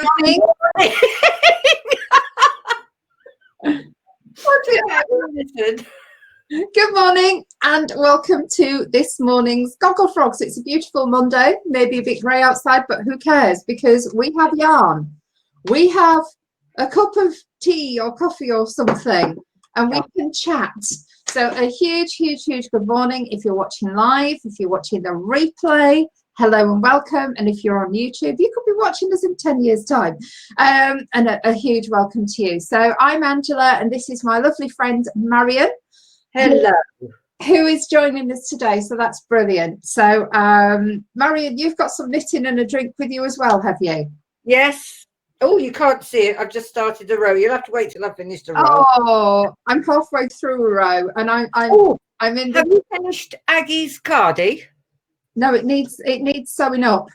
Morning. Good morning and welcome to this morning's Gogglefrogs. It's a beautiful Monday, maybe a bit grey outside, but who cares, because we have yarn. We have a cup of tea or coffee or something and we can chat. So a huge good morning if you're watching live, if you're watching the replay. Hello and welcome, and if you're on YouTube, you could be watching us in 10 years' time. And a huge welcome to you. So I'm Angela, and this is my lovely friend Marion. Hello. Who is joining us today, so that's brilliant. So Marion, you've got some knitting and a drink with you as well, have you? Yes. Oh, you can't see it. I've just started a row. You'll have to wait till I've finished a row. Oh, I'm halfway through a row, and I'm in the... Have you finished Aggie's cardie? No, it needs sewing up.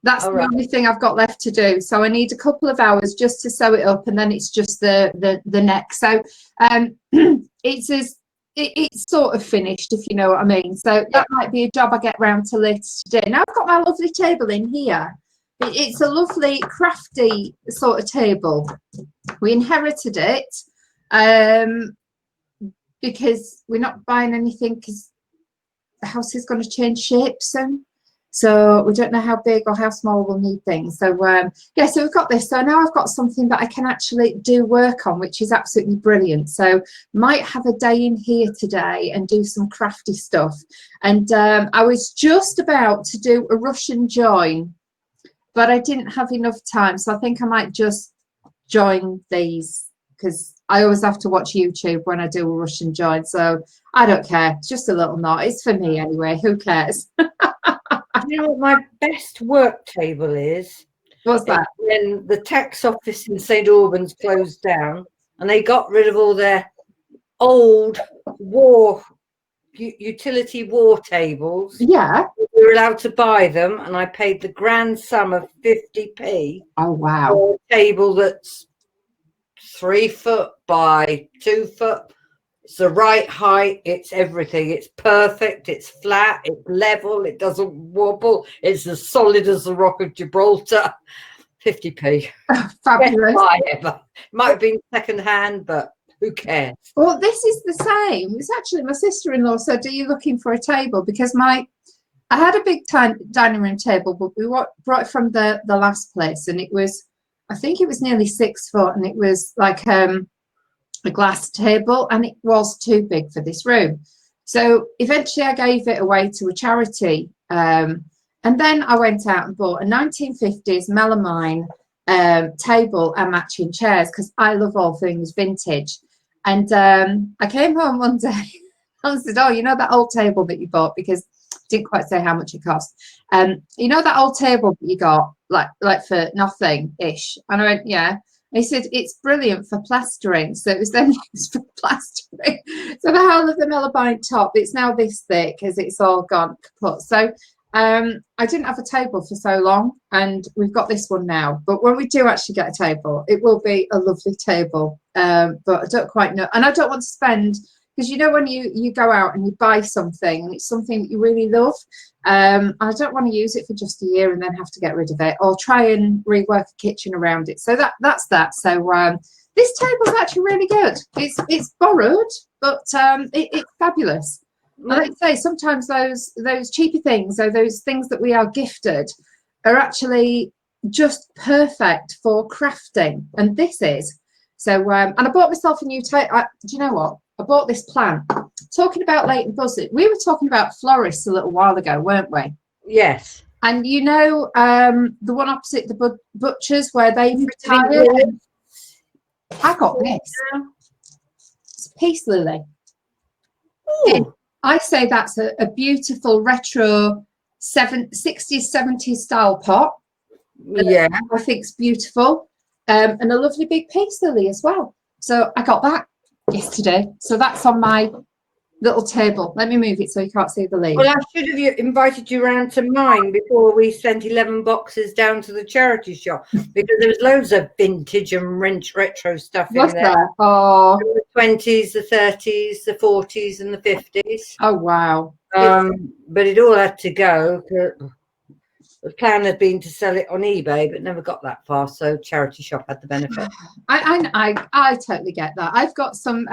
That's the only thing I've got left to do. So I need a couple of hours just to sew it up, and then it's just the neck. So it's sort of finished, if you know what I mean. So that might be a job I get round to later today. Now I've got my lovely table in here. It's a lovely crafty sort of table. We inherited it because we're not buying anything because the house is going to change shape soon, so we don't know how big or how small we'll need things. So yeah, so we've got this. So now I've got something that I can actually do work on, which is absolutely brilliant. So might have a day in here today and do some crafty stuff. And I was just about to do a Russian join, but I didn't have enough time, so I think I might just join these because I always have to watch YouTube when I do a Russian join, so I don't care. It's just a little knot. It's for me anyway. Who cares? You know what my best work table is? What's that? When the tax office in St Albans closed down and they got rid of all their old utility war tables. Yeah. We were allowed to buy them, and I paid the grand sum of 50p. Oh, wow. For a table that's 3 foot by 2 foot. It's the right height, it's everything. It's perfect, it's flat, it's level, it doesn't wobble, it's as solid as the Rock of Gibraltar. 50p. Fabulous. Might have been second hand, but who cares? Well, this is the same. It's actually my sister-in-law said, are you looking for a table? Because I had a big dining room table, but we brought it from the last place, and it was, I think it was nearly 6 foot, and it was like a glass table, and it was too big for this room. So eventually I gave it away to a charity, and then I went out and bought a 1950s melamine table and matching chairs because I love all things vintage. And I came home one day and said, oh, you know that old table that you bought, because I didn't quite say how much it cost. You know that old table that you got like for nothing ish? And I went, yeah. And he said, it's brilliant for plastering. So it was then used for plastering. So the whole of the melamine top, it's now this thick as it's all gone kaput. So I didn't have a table for so long, and we've got this one now. But when we do actually get a table, it will be a lovely table. But I don't quite know. And I don't want to spend, because you know when you go out and you buy something and it's something that you really love, I don't want to use it for just a year and then have to get rid of it or try and rework a kitchen around it. So that's that. So this table's actually really good. It's borrowed, but it's fabulous. And like I say, sometimes those cheaper things, or those things that we are gifted, are actually just perfect for crafting, and this is. So and I bought myself a new table. Do you know what? I bought this plant. Talking about Leighton Buzzard, we were talking about florists a little while ago, weren't we? Yes. And you know the one opposite the butchers where they've retired? I got this. It's a peace lily. Ooh. I say that's a beautiful retro 60s, 70s style pot. Yeah. I think it's beautiful. And a lovely big peace lily as well. So I got that yesterday. So that's on my little table. Let me move it so you can't see the leaf. Well, I should have invited you round to mine before we sent 11 boxes down to the charity shop, because there was loads of vintage and retro stuff in there. Oh, the 20s, the 30s, the 40s, and the 50s. Oh wow! But it all had to go. The plan had been to sell it on eBay, but never got that far. So charity shop had the benefit. I totally get that. I've got some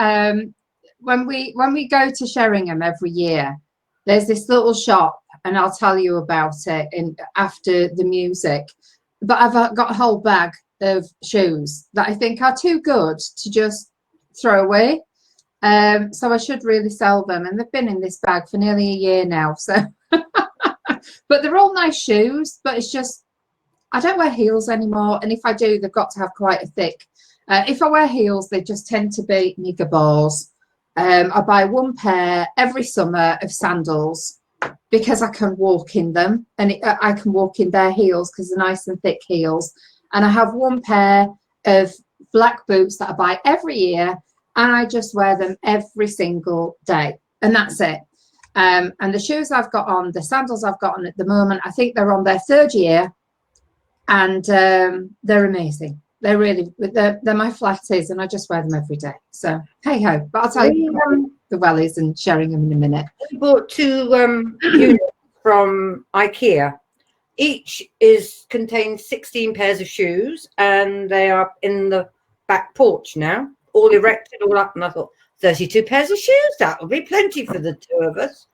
when we go to Sheringham every year, there's this little shop, and I'll tell you about it after the music. But I've got a whole bag of shoes that I think are too good to just throw away. So I should really sell them, and they've been in this bag for nearly a year now. So, but they're all nice shoes. But it's just I don't wear heels anymore, and if I do, they've got to have quite a thick. If I wear heels, they just tend to be knickerballs. I buy one pair every summer of sandals because I can walk in them, and I can walk in their heels because they're nice and thick heels. And I have one pair of black boots that I buy every year, and I just wear them every single day, and that's it. And the shoes I've got on, the sandals I've got on at the moment, I think they're on their third year, and they're amazing. They're really, they're my flatties, and I just wear them every day. So hey ho! But I'll tell you the wellies and Sheringham in a minute. We bought 2 units from IKEA. Each contains 16 pairs of shoes, and they are in the back porch now, all erected, all up. And I thought, 32 pairs of shoes, that will be plenty for the 2 of us.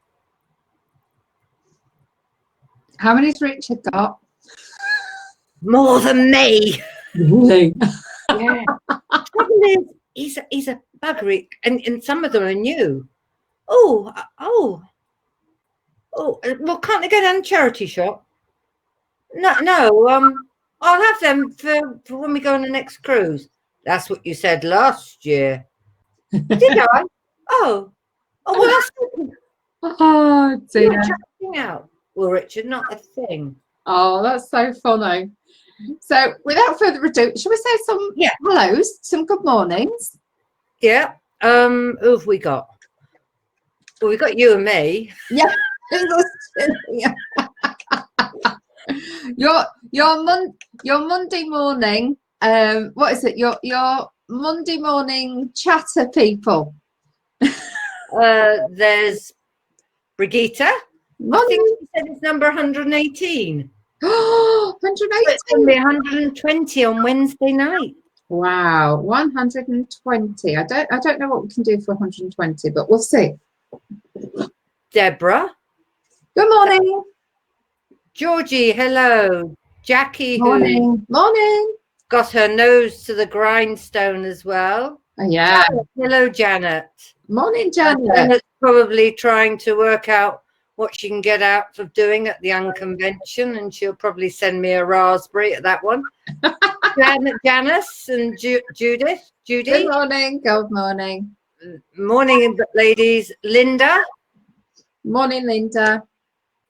How many's Richard got? More than me. Really? Yeah. The trouble is, he's a buggery, and some of them are new. Oh. Well, can't they go down the charity shop? No. I'll have them for when we go on the next cruise. That's what you said last year. Did I? Oh, well, that's Oh dear. out. Well, Richard, not a thing. Oh, that's so funny. So, without further ado, shall we say some hellos, some good mornings? Yeah. Who have we got? Well, we got you and me. Yeah. Your Monday morning. What is it? Your Monday morning chatter people. There's Brigitte. I think she said it's number 118. 118. It's going to be 120 on Wednesday night. Wow, 120. I don't know what we can do for 120, but we'll see. Deborah. Good morning. Georgie, hello. Jackie, Morning. Morning. Got her nose to the grindstone as well. Yeah. Janet, hello, Janet. Morning, Janet. Janet's probably trying to work out what she can get out of doing at the unconvention, and she'll probably send me a raspberry at that one. Janice and Judy. Good morning. Good morning. Morning, ladies. Linda. Morning, Linda.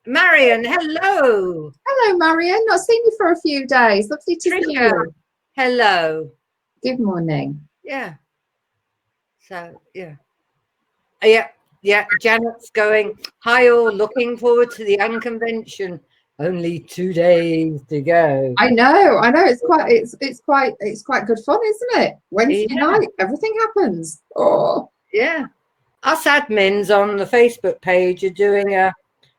Marion, hello. Hello, Marion. Not seen you for a few days. Lovely to see you. Hello. Good morning. Yeah. So, yeah. Yeah. Janet's going, hi all, looking forward to the unconvention. Only 2 days to go. I know. It's quite good fun, isn't it? Wednesday night, everything happens. Oh. Yeah. Us admins on the Facebook page are doing a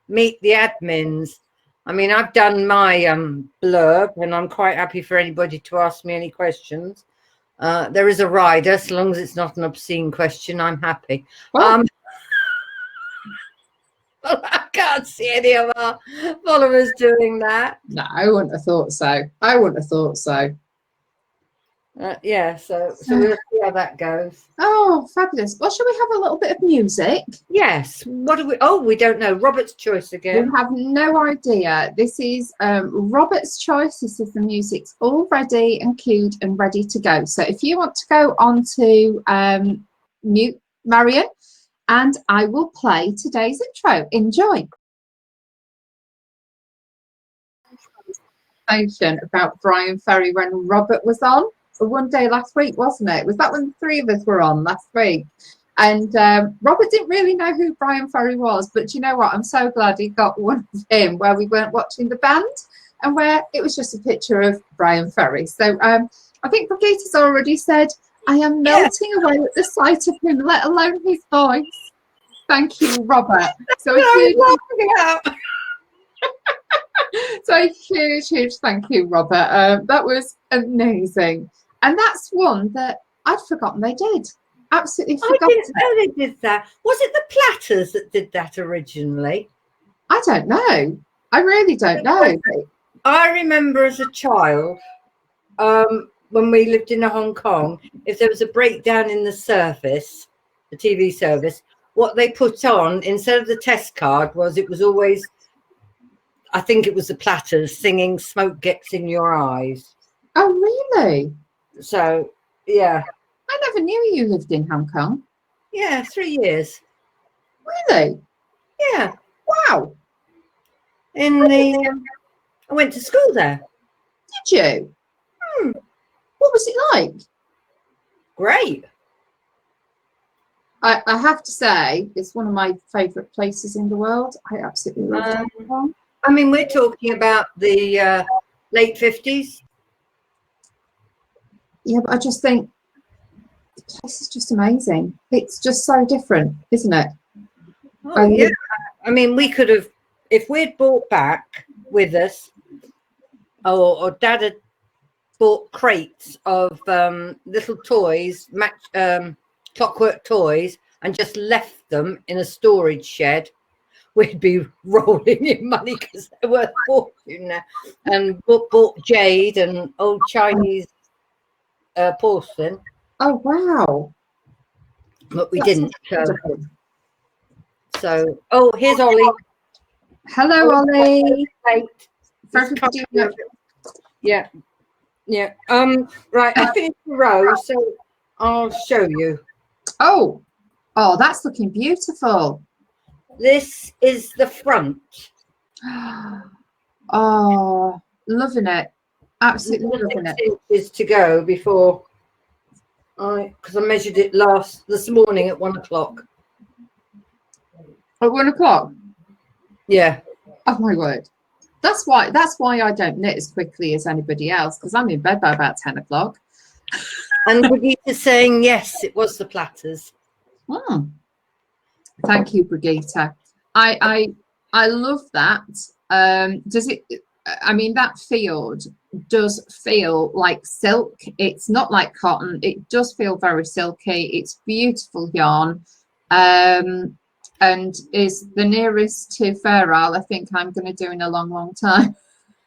meet the admins. I mean, I've done my blurb, and I'm quite happy for anybody to ask me any questions. There is a rider, so long as it's not an obscene question, I'm happy. Well, I can't see any of our followers doing that. No, I wouldn't have thought so. Yeah, so we'll see how that goes. Oh, fabulous. Well, shall we have a little bit of music? Yes. What do we? Oh, we don't know. Robert's choice again. We have no idea. This is Robert's choice. This is the music's all ready and queued and ready to go. So if you want to go on to mute, Marion, and I will play today's intro. Enjoy. About Brian Ferry when Robert was on one day last week, wasn't it? Was that when the 3 of us were on last week? And Robert didn't really know who Brian Ferry was, but you know what? I'm so glad he got one of him where we weren't watching the band and where it was just a picture of Brian Ferry. So I think Brigitte's already said, I am melting away at the sight of him, let alone his voice. Thank you, Robert. So if you So huge thank you, Robert. That was amazing. And that's one that I'd forgotten they did. Absolutely I forgotten didn't know they did that. Was it the Platters that did that originally? I don't know. I really don't know. I remember as a child, when we lived in Hong Kong, if there was a breakdown in the service, the TV service, what they put on instead of the test card was always, I think it was the Platters singing "Smoke Gets in Your Eyes." Oh, really? So yeah, I never knew you lived in Hong Kong. yeah, 3 years. Really? Yeah, Wow. I went to school there. Did you? What was it like? Great. I have to say, it's one of my favourite places in the world. I absolutely love Hong Kong. I mean, we're talking about the late 50s. Yeah, but I just think the place is just amazing. It's just so different, isn't it? Oh, yeah. I mean, we could have, if we'd brought back with us, or Dad had bought crates of little toys, clockwork toys, and just left them in a storage shed, we'd be rolling in money because they're worth fortune now. And bought jade and old Chinese porcelain. Oh, wow. But we That's didn't. wonderful. So, oh, here's Ollie. Hello, Ollie. For everybody who- Yeah. Right, I finished the row, so I'll show you. Oh, that's looking beautiful. This is the front. Oh, loving it. Absolutely loving 6 it. inches to go before because I measured it this morning at 1 o'clock. At 1 o'clock? Yeah. Oh my word. That's why I don't knit as quickly as anybody else, because I'm in bed by about 10 o'clock. And Brigitte saying yes, it was the Platters. Thank you, Brigitte. I love that. Does it? I mean, that field does feel like silk. It's not like cotton. It does feel very silky. It's beautiful yarn, and is the nearest to Fair Isle I think I'm going to do in a long time.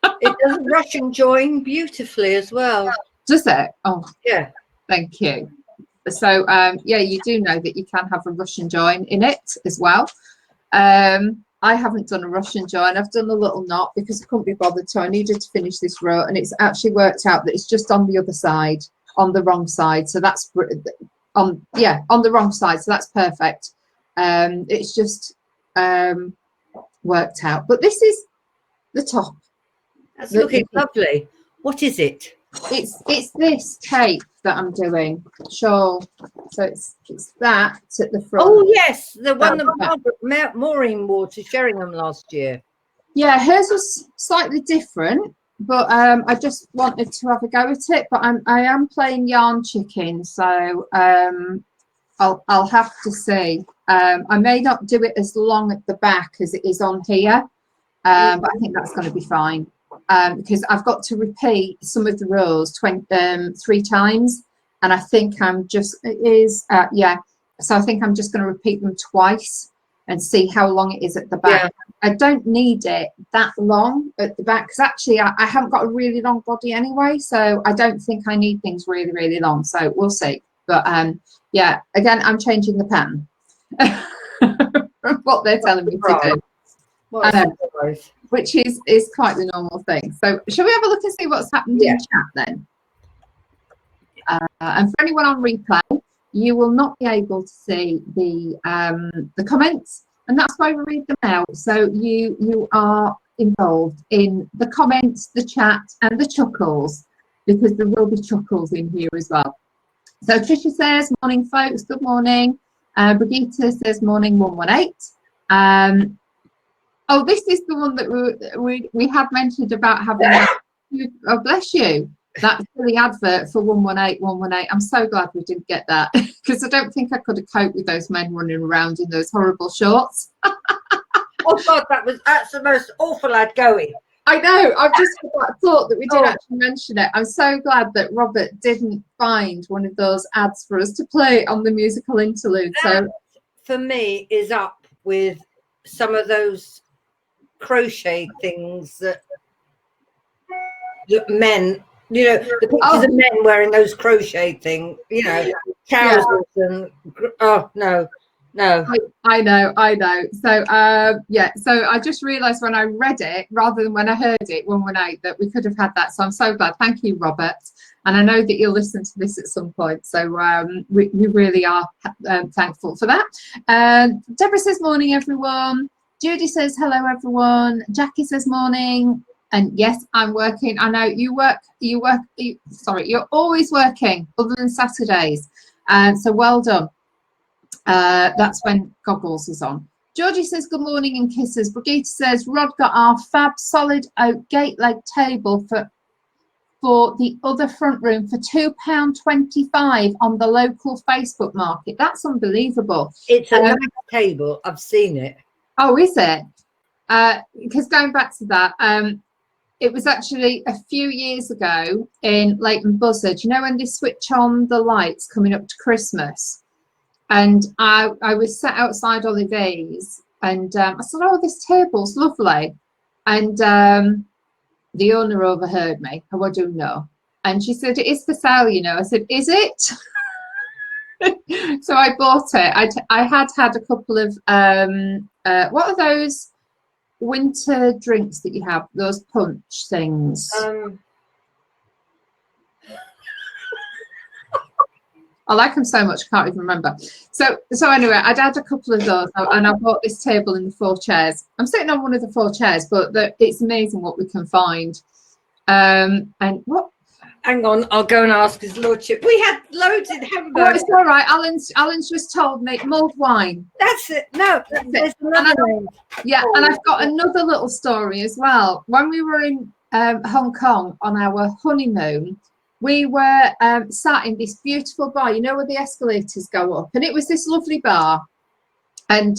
It does rush and join beautifully as well. Does it? Oh, yeah. Thank you. So yeah, you do know that you can have a Russian join in it as well. I haven't done a Russian join. I've done a little knot because I couldn't be bothered, so I needed to finish this row, and it's actually worked out that it's just on the other side, on the wrong side. So that's on the wrong side. So that's perfect. It's just worked out. But this is the top. That's looking lovely. What is it? It's this cape that I'm doing. Shawl. So it's that at the front. Oh yes, the one that Maureen wore to Sheringham last year. Yeah, hers was slightly different, but I just wanted to have a go at it. But I am playing yarn chicken, so I'll have to see. I may not do it as long at the back as it is on here, but I think that's going to be fine. Because I've got to repeat some of the rows 3 times, and I think I'm just so I think I'm just going to repeat them twice and see how long it is at the back. I don't need it that long at the back because actually I haven't got a really long body anyway, so I don't think I need things really long, so we'll see. But yeah, again, I'm changing the pattern from what they're telling me to do. Which is quite the normal thing. So shall we have a look and see what's happened in chat then? And for anyone on replay, you will not be able to see the comments, and that's why we read them out. So you are involved in the comments, the chat, and the chuckles, because there will be chuckles in here as well. So Tricia says, morning folks, good morning. Brigitte says morning 118. Oh, this is the one that we had mentioned about having. Oh, bless you. That's the advert for 118. I'm so glad we didn't get that because I don't think I could have coped with those men running around in those horrible shorts. Oh God, that's the most awful ad going. I know. I've just thought that we did Oh. actually mention it. I'm so glad that Robert didn't find one of those ads for us to play on the musical interlude. That, So for me, is up with some of those crochet things that men, you know, the pictures of men wearing those crochet things, you know, trousers and oh no. I know. So yeah, so I just realized when I read it rather than when I heard it one night that we could have had that. So I'm so glad. Thank you, Robert. And I know that you'll listen to this at some point. So we really are thankful for that. Deborah says morning, everyone. Judy says hello, everyone. Jackie says morning. And yes, I'm working. I know you work. Sorry, you're always working other than Saturdays. So well done. That's when Goggles is on. Georgie says good morning and kisses. Brigitte says Rod got our fab solid oak gate leg table for the other front room for £2.25 on the local Facebook market. That's unbelievable. It's a nice table. I've seen it. Oh, is it? Because going back to that, it was actually a few years ago in Leighton Buzzard. You know when they switch on the lights coming up to Christmas? And I was sat outside Oliviers and I said, oh, this table's lovely. And the owner overheard me. How I do know. And she said, it is for sale, you know. I said, is it? So I bought it. I had a couple of, what are those winter drinks that you have? Those punch things. I like them so much, I can't even remember. So anyway, I'd had a couple of those and I bought this table and the 4 chairs. I'm sitting on one of the 4 chairs, but it's amazing what we can find. And what? Hang on, I'll go and ask his lordship. We had loads in Hamburg. Oh, it's all right. Alan's just told me mulled wine. That's it. No, there's another name. Yeah, and I've got another little story as well. When we were in Hong Kong on our honeymoon, we were sat in this beautiful bar, you know, where the escalators go up, and it was this lovely bar. And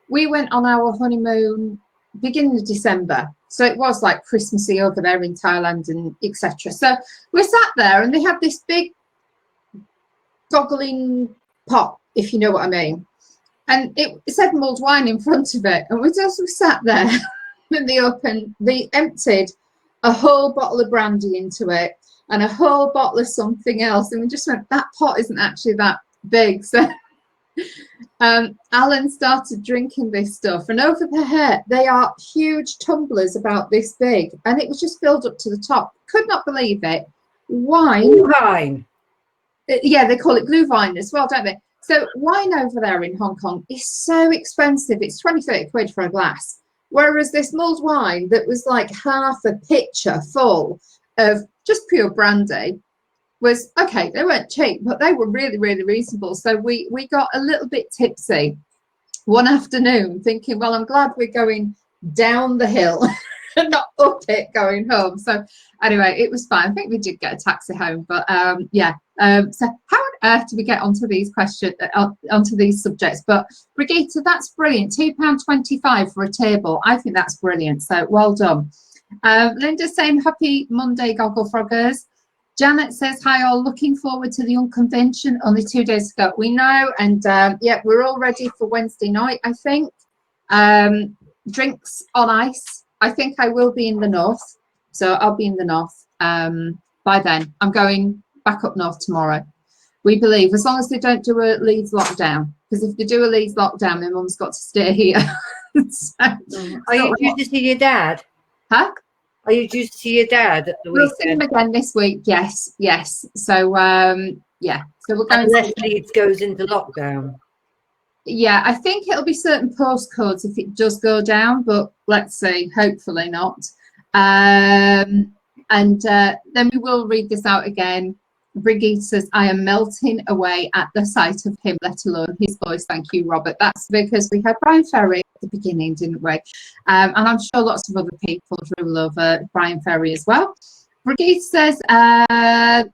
we went on our honeymoon beginning of December, so it was like Christmassy over there in Thailand and etc. So we sat there, and they had this big goggling pot, if you know what I mean, and it said mulled wine in front of it, and we sat there, and they emptied a whole bottle of brandy into it and a whole bottle of something else, and we just went, that pot isn't actually that big. So Alan started drinking this stuff, and over there they are huge tumblers about this big, and it was just filled up to the top. Could not believe it. Wine. Yeah, they call it Glühwein as well, don't they? So wine over there in Hong Kong is so expensive. It's 20-30 quid for a glass, whereas this mulled wine that was like half a pitcher full of just pure brandy was okay. They weren't cheap, but they were really, really reasonable. So we got a little bit tipsy one afternoon, thinking, well, I'm glad we're going down the hill and not up it going home. So anyway, it was fine. I think we did get a taxi home, but yeah. So how on earth do we get onto these questions, onto these subjects? But Brigitte, that's brilliant. £2.25 for a table. I think that's brilliant. So well done. Linda's saying happy Monday, Gogglefroggers. Janet says hi all, looking forward to the Unconvention, only 2 days ago. We know, and yeah, we're all ready for Wednesday night, I think. Drinks on ice. I think I will be in the north, so I'll be in the north by then. I'm going back up north tomorrow. We believe, as long as they don't do a Leeds lockdown, because if they do a Leeds lockdown, my mum's got to stay here. Are you due to see your dad? Huh? Are you due to see your dad at the We'll weekend? see him again this week. Yes. So yeah. So we're going. Unless Leeds goes into lockdown. Yeah, I think it'll be certain postcodes if it does go down, but let's see. Hopefully not. And then we will read this out again. Brigitte says, I am melting away at the sight of him, let alone his voice. Thank you, Robert. That's because we had Brian Ferry at the beginning, didn't we? And I'm sure lots of other people drool over Brian Ferry as well. Brigitte says,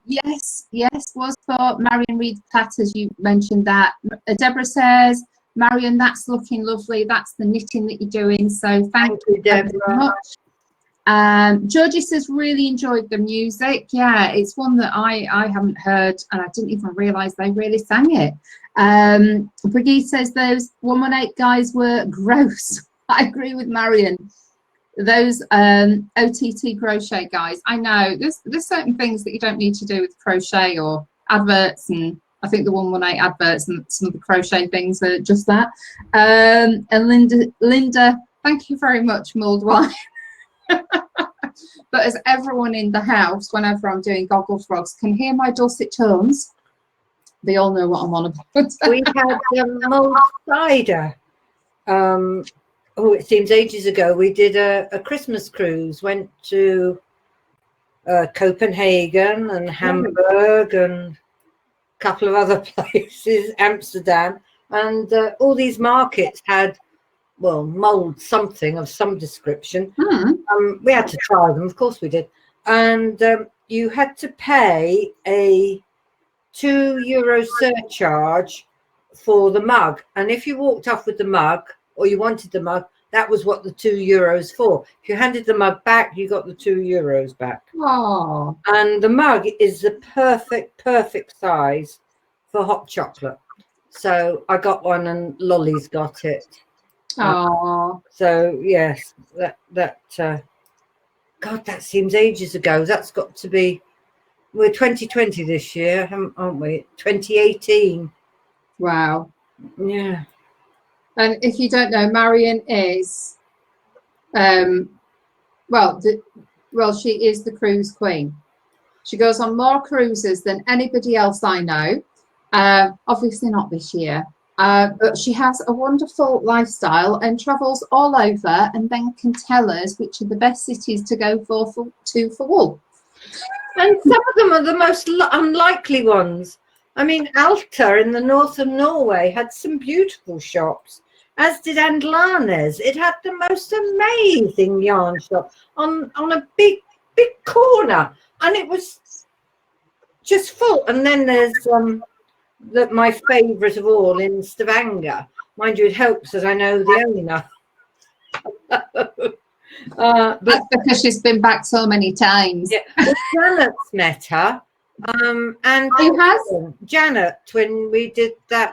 yes, was for Marion Reed Platters. You mentioned that. Deborah says, Marion, that's looking lovely. That's the knitting that you're doing. So thank you, Deborah. Very much. Georgie says really enjoyed the music. Yeah, it's one that I haven't heard, and I didn't even realise they really sang it. Brigitte says those 118 guys were gross. I agree with Marion. Those OTT crochet guys. I know there's certain things that you don't need to do with crochet or adverts, and I think the 118 adverts and some of the crochet things are just that. And Linda, thank you very much, mulled wine. But as everyone in the house, whenever I'm doing Gogglefrogs, can hear my dulcet tones, they all know what I'm on about. We had mulled cider. It seems ages ago. We did a Christmas cruise, went to Copenhagen and Hamburg and a couple of other places, Amsterdam, and all these markets had, well, mulled something of some description. We had to try them, of course we did. And you had to pay a €2 surcharge for the mug. And if you walked off with the mug, or you wanted the mug, that was what the €2 for. If you handed the mug back, you got the €2 back. Oh. And the mug is the perfect size for hot chocolate. So I got one and Lolly's got it. Oh. So yes, God, that seems ages ago. That's got to be, we're 2020 this year, aren't we? 2018. Wow. Yeah. And if you don't know, Marion is, she is the cruise queen. She goes on more cruises than anybody else I know. Obviously not this year, but she has a wonderful lifestyle and travels all over, and then can tell us which are the best cities to go for wool. And some of them are the most unlikely ones. I mean, Alta in the north of Norway had some beautiful shops, as did Andlanes. It had the most amazing yarn shop on a big corner, and it was just full. And then there's my favourite of all in Stavanger. Mind you, it helps that I know the owner. That's because she's been back so many times. Yeah, well, Janet's met her. And who has? Janet, when we did that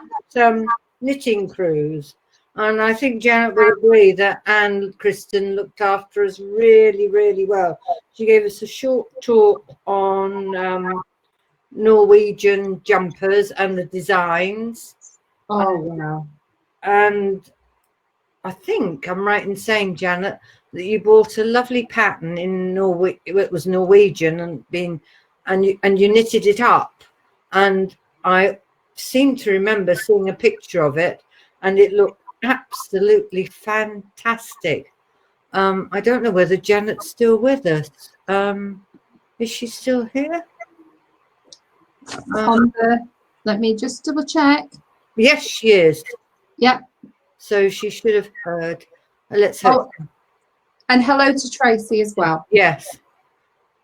knitting cruise. And I think Janet will agree that Anne Kristen looked after us really, really well. She gave us a short talk on Norwegian jumpers and the designs. Oh, wow. And I think I'm right in saying, Janet, that you bought a lovely pattern in Norway. It was Norwegian and you knitted it up. And I seem to remember seeing a picture of it, and it looked absolutely fantastic. I don't know whether Janet's still with us. Is she still here? Let me just double check. Yes, she is. Yep. So she should have heard. Let's hope. Oh, and hello to Tracy as well. Yes.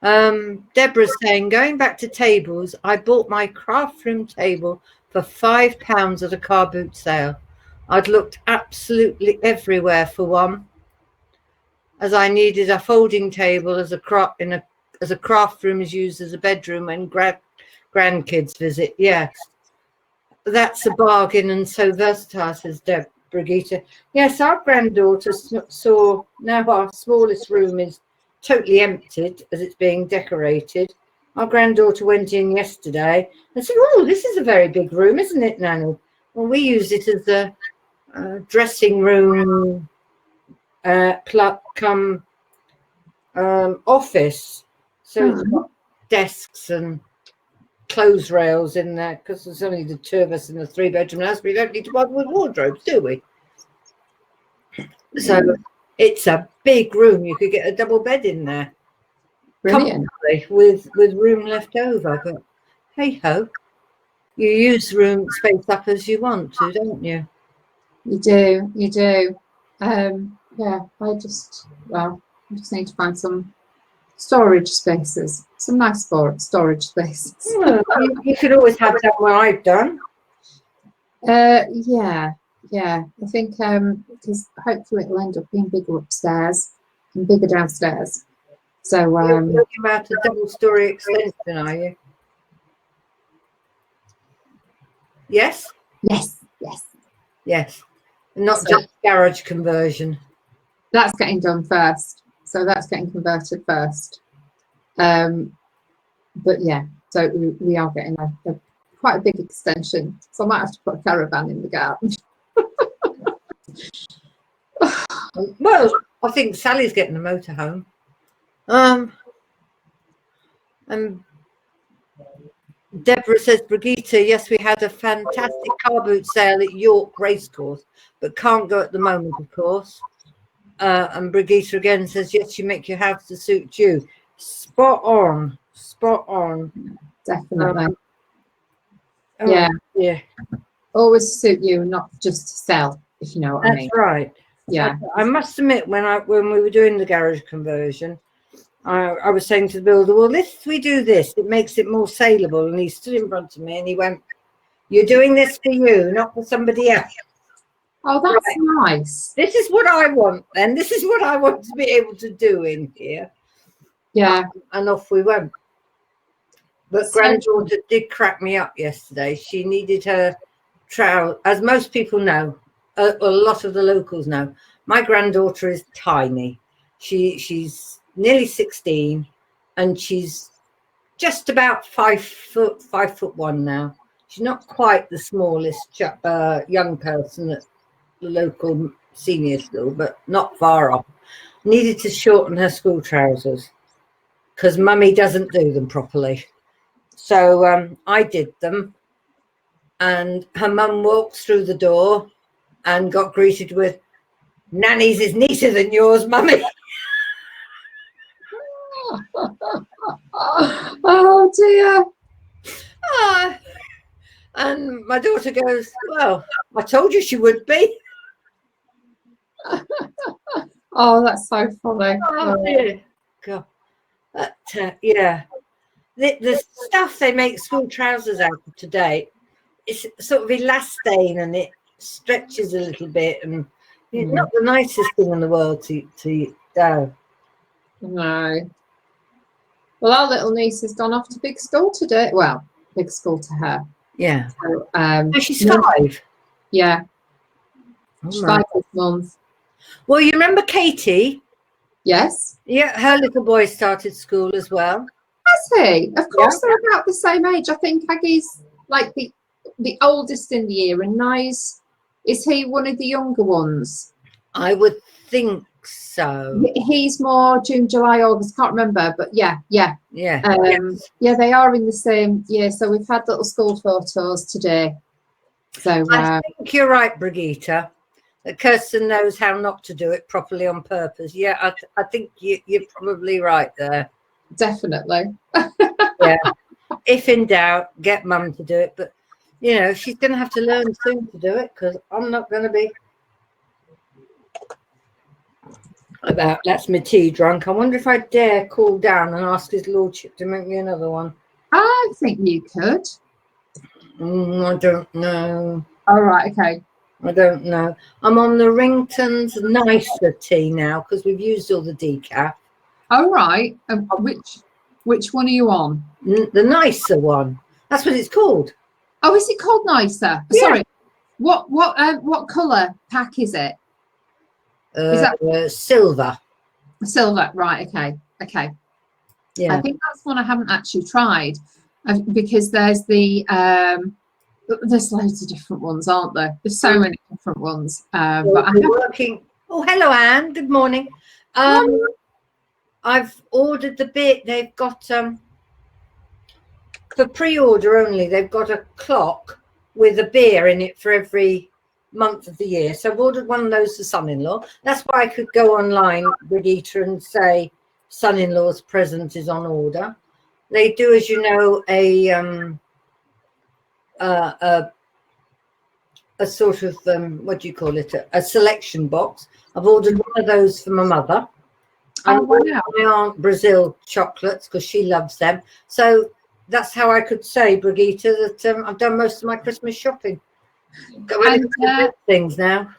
Deborah's saying, going back to tables, I bought my craft room table for £5 at a car boot sale. I'd looked absolutely everywhere for one, as I needed a folding table as a craft room is used as a bedroom when grandkids visit. Yes, that's a bargain, and so versatile, says Brigitte. Yes, our granddaughter saw, now our smallest room is totally emptied as it's being decorated. Our granddaughter went in yesterday and said, oh, this is a very big room, isn't it, Nanny? Well, we used it as a dressing room come office. So it's got desks and clothes rails in there, because there's only the two of us in the 3-bedroom house. We don't need to bother with wardrobes, do we? So it's a big room. You could get a double bed in there. Brilliant. With room left over. But hey ho, you use room space up as you want to, don't you? You do. Yeah, I just need to find some storage spaces, some nice storage spaces. Well, you could always have that what I've done. Yeah. I think because hopefully it'll end up being bigger upstairs and bigger downstairs. So You're talking about a double-story extension, are you? Yes? yes, yes. Yes. Not So just garage conversion. that's getting done first. So that's getting converted first. But yeah, so we are getting a quite a big extension. So I might have to put a caravan in the garden. Well, I think Sally's getting a motorhome. And Deborah says, Brigitte, yes, we had a fantastic car boot sale at York Racecourse, but can't go at the moment, of course. And Brigitte again says, yes, you make your house to suit you. Spot on. Spot on. Definitely. Oh, yeah. Always suit you, not just to sell, if you know what I mean. That's right. Yeah. I must admit, when we were doing the garage conversion, I was saying to the builder, well, if we do this, it makes it more saleable. And he stood in front of me and he went, you're doing this for you, not for somebody else. Oh, that's nice. This is what I want, then. This is what I want to be able to do in here. Yeah. And off we went. But granddaughter did crack me up yesterday. She needed her trousers, as most people know, a lot of the locals know. My granddaughter is tiny. She's nearly 16, and she's just about 5'1" now. She's not quite the smallest young person at the local senior school, but not far off. Needed to shorten her school trousers because mummy doesn't do them properly. So I did them, and her mum walked through the door and got greeted with, Nanny's is neater than yours, mummy. Oh dear. And my daughter goes, well, I told you she would be. Oh, that's so funny. Oh, dear. God. But, yeah. The stuff they make school trousers out of today, it's sort of elastane and it stretches a little bit, and it's not the nicest thing in the world to do. No. Well, our little niece has gone off to big school today. Well, big school to her. Yeah. So, She's 5. Yeah. Oh, She's 5 this month. Well, you remember Katie? Yes. Yeah, her little boy started school as well. Has he? Of course, they're about the same age. I think Aggie's like the oldest in the year, and Nye's, is he one of the younger ones? I would think so. He's more June, July, August. Can't remember, but yeah. Yeah, they are in the same year. So we've had little school photos today. So I think you're right, Brigitte. Kirsten knows how not to do it properly on purpose. Yeah, I think you're probably right there. Definitely. Yeah. If in doubt, get mum to do it. But, you know, she's going to have to learn soon to do it, because I'm not going to be that's my tea drunk. I wonder if I dare call down and ask his lordship to make me another one. I think you could. I don't know. All right, okay. I don't know. I'm on the Rington's nicer tea now because we've used all the decaf. All right. Which one are you on? The nicer one. That's what it's called. Oh, is it called nicer? Yeah. Sorry. What colour pack is it? Is that silver? Silver. Right. Okay. Yeah. I think that's one I haven't actually tried, because there's there's loads of different ones, aren't there? There's so many different ones. But I'm working. Oh, hello, Anne. Good morning. I've ordered the bit. They've got for pre-order only. They've got a clock with a beer in it for every month of the year. So I've ordered one of those for son-in-law. That's why I could go online, Brigitte, and say son-in-law's present is on order. They do, as you know, a sort of what do you call it? A selection box. I've ordered one of those for my mother. Oh, wow. My Aunt Brazil chocolates, because she loves them. So that's how I could say, Brigitte, that I've done most of my Christmas shopping. Things now.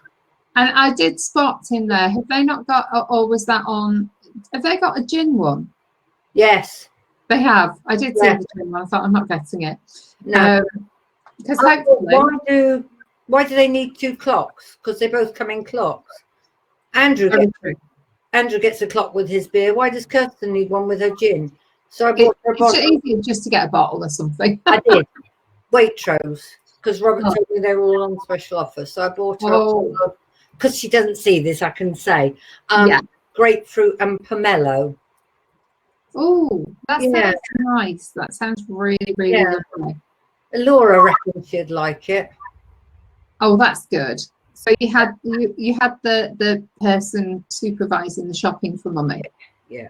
And I did spot in there. Have they not got, or was that on have they got a gin one? Yes. They have. I did see Yeah. the gin one. I thought I'm not getting it. No. Because hopefully, Why do they need 2 clocks? Because they both come in clocks. Andrew gets a clock with his beer. Why does Kirsten need one with her gin? So I bought her a it's bottle. easier just to get a bottle or something. I did. Waitrose, because Robert Oh. told me they were all on special offer. So I bought her because she doesn't see this, I can say. Yeah. Grapefruit and pomelo. Oh, that sounds nice. That sounds really, really lovely. Laura reckons she'd like it. Oh, that's good. So you had the person supervising the shopping for Mummy. Yeah.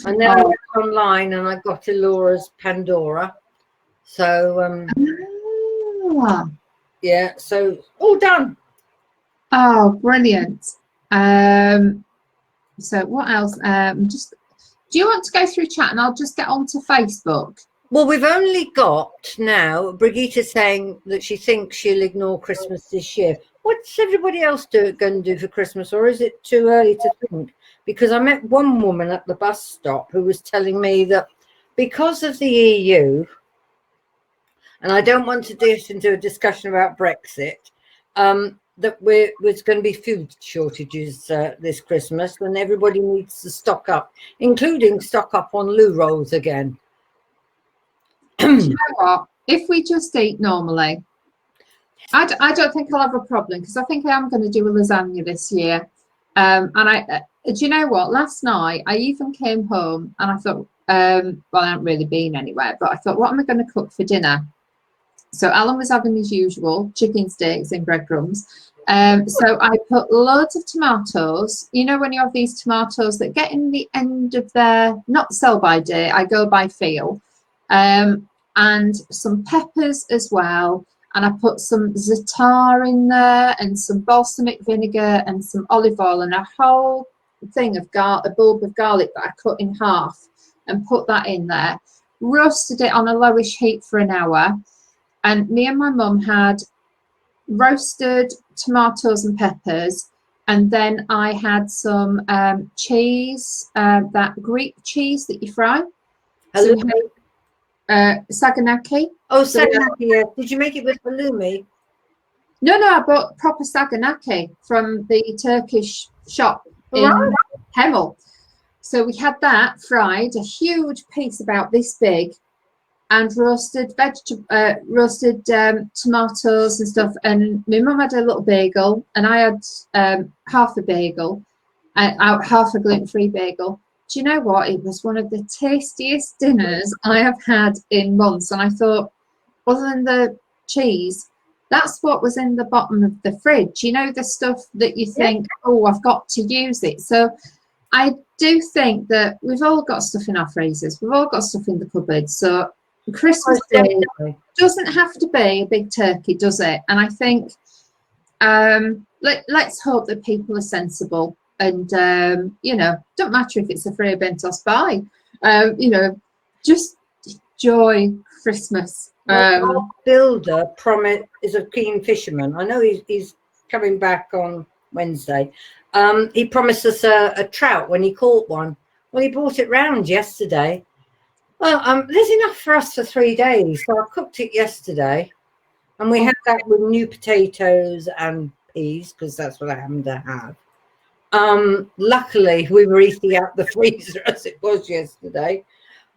And then I went online and I got Laura's Pandora. So yeah, so all done. Oh, brilliant. So what else? Do you want to go through chat and I'll just get onto Facebook? Well, we've only got now Brigitte saying that she thinks she'll ignore Christmas this year. What's everybody else going to do for Christmas, or is it too early to think? Because I met one woman at the bus stop who was telling me that because of the EU, and I don't want to get into a discussion about Brexit, that there's going to be food shortages this Christmas, and everybody needs to stock up, including stock up on loo rolls again. Do you know what? If we just eat normally, I don't think I'll have a problem, because I think I am going to do a lasagna this year. And do you know what? Last night I even came home and I thought, well, I haven't really been anywhere, but I thought, what am I going to cook for dinner? So Alan was having his usual chicken steaks in breadcrumbs. So I put loads of tomatoes. You know, when you have these tomatoes that get in the end of their, not sell by date, I go by feel, and some peppers as well. And I put some za'atar in there and some balsamic vinegar and some olive oil and a whole thing of a bulb of garlic that I cut in half and put that in there. Roasted it on a lowish heat for an hour. And me and my mum had roasted tomatoes and peppers. And then I had some cheese, that Greek cheese that you fry. So saganaki. Oh, saganaki, yeah. Did you make it with halloumi? No, I bought proper saganaki from the Turkish shop in Hemel. So we had that fried, a huge piece about this big, and roasted tomatoes and stuff. And my mum had a little bagel, and I had half a bagel, half a gluten-free bagel. Do you know what? It was one of the tastiest dinners I have had in months. And I thought, other than the cheese, that's what was in the bottom of the fridge. You know, the stuff that you think, oh, I've got to use it. So I do think that we've all got stuff in our freezers. We've all got stuff in the cupboard. So Christmas Day doesn't have to be a big turkey, does it? And I think let's hope that people are sensible and, you know, don't matter if it's a free bentos buy, you know, just enjoy Christmas. Our builder is a keen fisherman. I know he's coming back on Wednesday. He promised us a trout when he caught one. Well, he brought it round yesterday. Well, there's enough for us for 3 days. So I cooked it yesterday, and we had that with new potatoes and peas, because that's what I happen to have. Luckily, we were eating out the freezer as it was yesterday.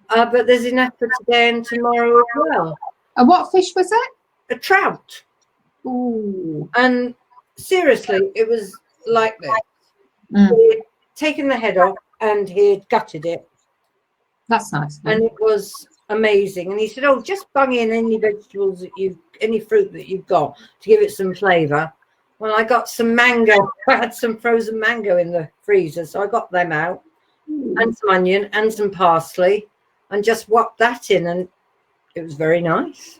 But there's enough for today and tomorrow as well. And what fish was it? A trout. Ooh. And seriously, it was like this. He had taken the head off and he had gutted it. That's nice. And it was amazing. And he said, oh, just bung in any vegetables that any fruit that you've got to give it some flavour. Well, I got some mango. I had some frozen mango in the freezer, so I got them out. And some onion and some parsley, and just whacked that in, and it was very nice.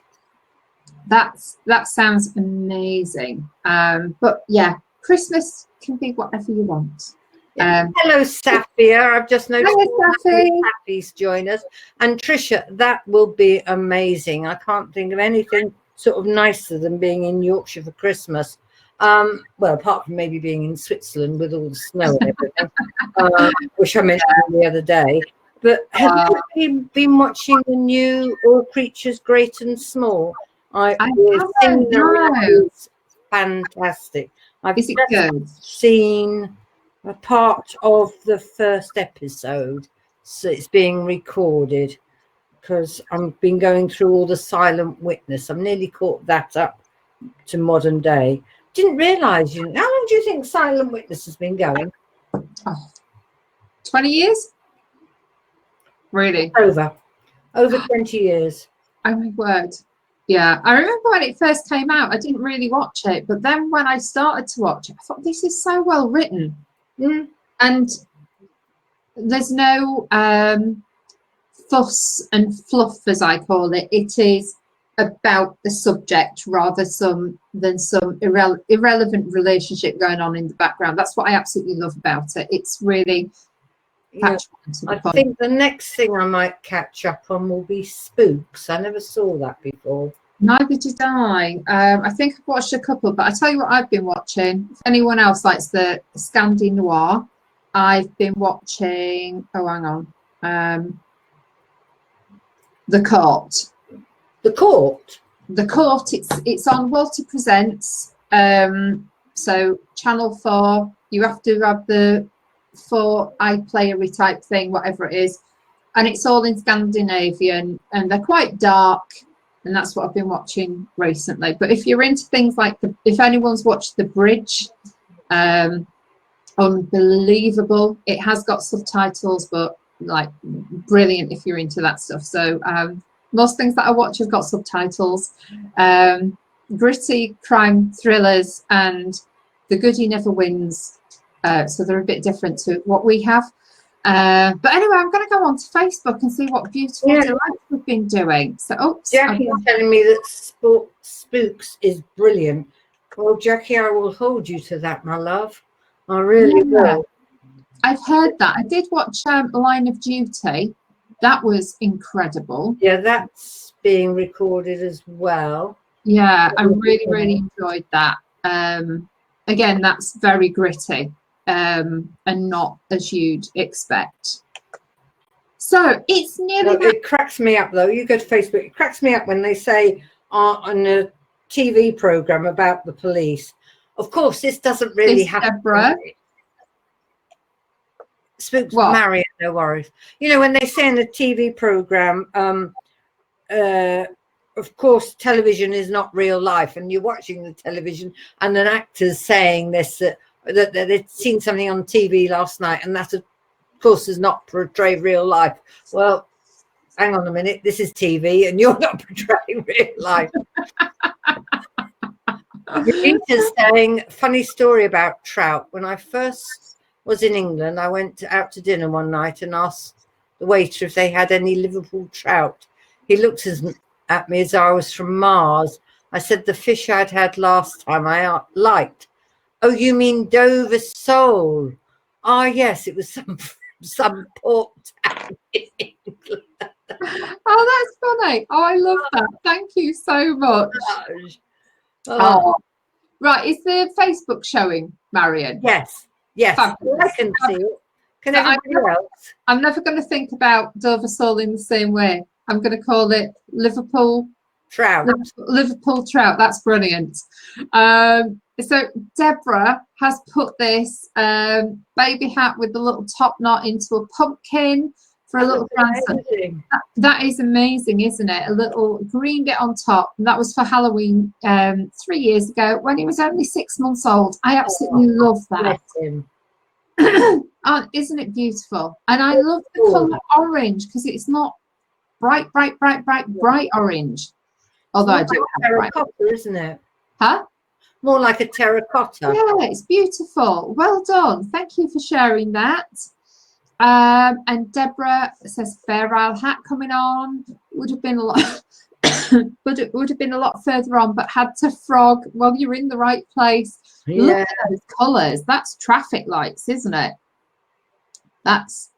That sounds amazing. But yeah, Christmas can be whatever you want. Hello, Safia. I've just noticed Safi's join us. And Tricia, that will be amazing. I can't think of anything sort of nicer than being in Yorkshire for Christmas. Well, apart from maybe being in Switzerland with all the snow and everything, which I mentioned the other day. But have you been watching the new All Creatures Great and Small? I The haven't, no. is fantastic. I've Is it just good? seen a part of the first episode, so it's being recorded because I've been going through all the Silent Witness. I'm nearly caught that up to modern day. Didn't realise you. How long do you think Silent Witness has been going? Oh, 20 years? Really? Over 20 years. Oh my word. Yeah, I remember when it first came out, I didn't really watch it, but then when I started to watch it, I thought this is so well written. And there's no fuss and fluff, as I call it. It is about the subject rather than some irrelevant relationship going on in the background. That's what I absolutely love about it. It's really factual to the I point. think the next thing I might catch up on will be Spooks. I never saw that before. Neither did I. I think I've watched a couple, but I tell you what I've been watching. If anyone else likes the Scandi Noir, I've been watching. Oh, hang on. The Court. The Court. The Court. It's on Walter Presents. So Channel 4. You have to have the 4 iPlayer type thing, whatever it is, and it's all in Scandinavian, and they're quite dark. And that's what I've been watching recently. But if you're into things like if anyone's watched The Bridge, unbelievable. It has got subtitles, but like brilliant if you're into that stuff. So most things that I watch have got subtitles. Gritty crime thrillers and The Goodie Never Wins. So they're a bit different to what we have. But anyway, I'm going to go on to Facebook and see what beautiful delights we've been doing. So, oops. Jackie's telling me that Spooks is brilliant. Well, Jackie, I will hold you to that, my love. I really will. I've heard that. I did watch Line of Duty. That was incredible. Yeah, that's being recorded as well. Yeah, I really, really enjoyed that. Again, that's very gritty. And not as you'd expect. So it's nearly. It cracks me up, though. You go to Facebook. It cracks me up when they say on a TV program about the police. Of course, this doesn't really happen. Deborah. Spooks, Marion, no worries. You know, when they say in a TV program, of course, television is not real life, and you're watching the television, and an actor's saying this. That they'd seen something on TV last night, and that, of course, does not portray real life. Well, hang on a minute. This is TV, and you're not portraying real life. Rita's saying, funny story about trout. When I first was in England, I went out to dinner one night and asked the waiter if they had any Liverpool trout. He looked at me as I was from Mars. I said the fish I'd had last time I liked. Oh, you mean Dover sole? Ah, yes, it was some port town in England. Oh, that's funny. Oh, I love that. Thank you so much. Oh. Right, is the Facebook showing, Marion? Yes. Fabulous. I can see it. Can everybody else? I'm never going to think about Dover sole in the same way. I'm going to call it Liverpool trout. Liverpool trout. That's brilliant. So Deborah has put this baby hat with the little top knot into a pumpkin for a little grandson. That is amazing, isn't it? A little green bit on top. And that was for Halloween 3 years ago when he was only 6 months old. I absolutely love that. Oh, isn't it beautiful? And I love the colour orange because it's not bright orange. Although I do have terracotta, isn't it? Huh? More like a terracotta. Yeah, it's beautiful. Well done. Thank you for sharing that. And Deborah says Fair Isle hat coming on. Would have been a lot but it would have been a lot further on, but had to frog. Well, you're in the right place. Yeah. Look at those colours. That's traffic lights, isn't it? That's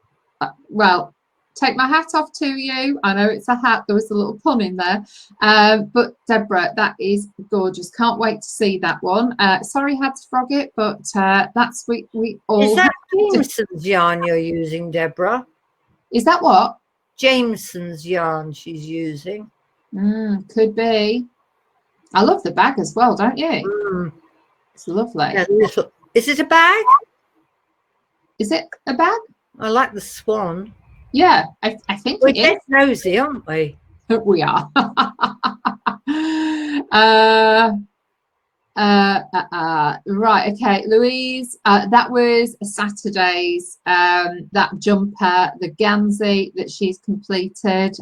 well, take my hat off to you. I know it's a hat. There was a little pun in there. But Deborah, that is gorgeous. Can't wait to see that one. Sorry I had to frog it, but that's we all. Is that Jameson's yarn you're using, Deborah? Is that what? Jameson's yarn she's using. Could be. I love the bag as well, don't you? It's lovely. Yeah, is it a bag? Is it a bag? I like the swan. Yeah, I think We're it is. nosy, aren't we? We are. Right, okay, Louise, that was Saturday's that jumper, the Gansey that she's completed.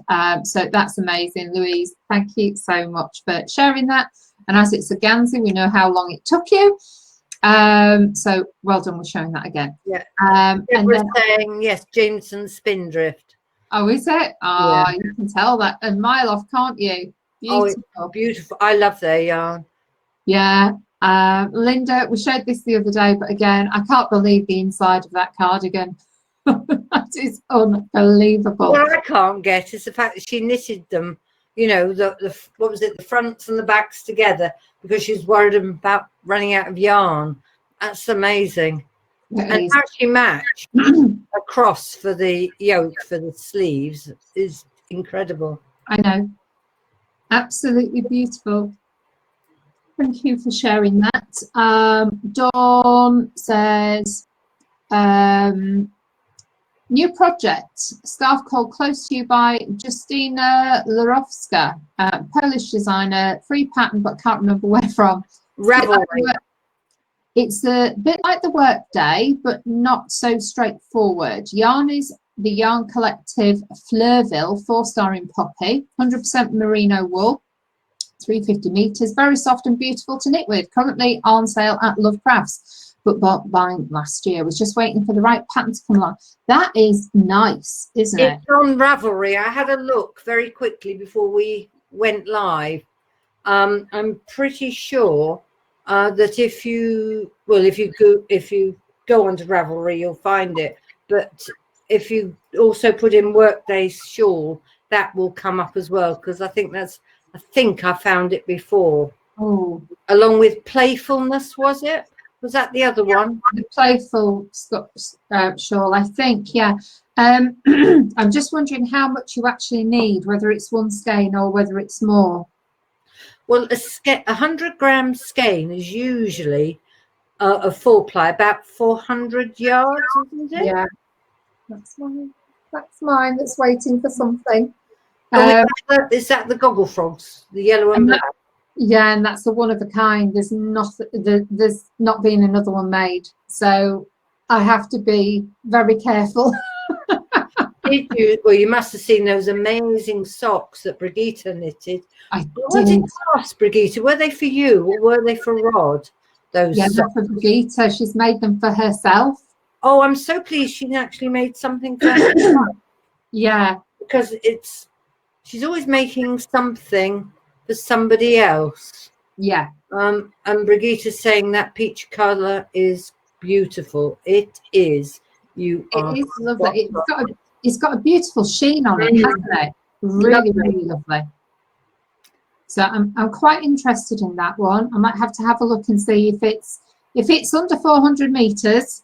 So that's amazing, Louise. Thank you so much for sharing that. And as it's a Gansey, we know how long it took you. So well done with showing that again. Yeah. And then saying yes, Jameson Spindrift. Oh, is it? Yeah. You can tell that a mile off, can't you? Beautiful. Oh, beautiful. I love their yarn. Yeah. Linda, we showed this the other day, but again, I can't believe the inside of that cardigan. That is unbelievable. What I can't get is the fact that she knitted them, you know, the what was it, the fronts and the backs together because she's worried about running out of yarn. That's amazing. And how she matched across for the yoke for the sleeves is incredible. I know. Absolutely beautiful. Thank you for sharing that. Dawn says, new project, scarf called Close to You by Justina Larowska, Polish designer, free pattern, but can't remember where from. Ravelry. It's a bit like the Workday, but not so straightforward. Yarn is the Yarn Collective Fleurville 4-star in poppy, 100% merino wool, 350 meters, very soft and beautiful to knit with. Currently on sale at Love Crafts, but bought mine last year. Was just waiting for the right pattern to come along. That is nice, isn't it? It's on Ravelry. I had a look very quickly before we went live. I'm pretty sure that if you go onto Ravelry, you'll find it. But if you also put in Workday shawl, that will come up as well, because I think I found it before. Oh, along with Playfulness, was it? Was that the other one? The Playful shawl, I think, yeah. I'm just wondering how much you actually need, whether it's one skein or whether it's more. Well, a 100-gram skein is usually a 4-ply, about 400 yards, isn't it? Yeah, that's mine. That's mine. That's waiting for something. Is that the Gogglefrogs, the yellow and black? Yeah, and that's the one of a kind. There's not been another one made, so I have to be very careful. Did you? Well, you must have seen those amazing socks that Brigitte knitted. What did cost, Brigitte? Were they for you or were they for Rod? Those socks? For Brigitte. She's made them for herself. Oh, I'm so pleased she actually made something for herself. Yeah, because she's always making something for somebody else. Yeah. And Brigitte is saying that peach colour is beautiful. It is. It is lovely. It's got a beautiful sheen on it, hasn't it? Really, really lovely. So I'm quite interested in that one. I might have to have a look and see if it's under 400 meters,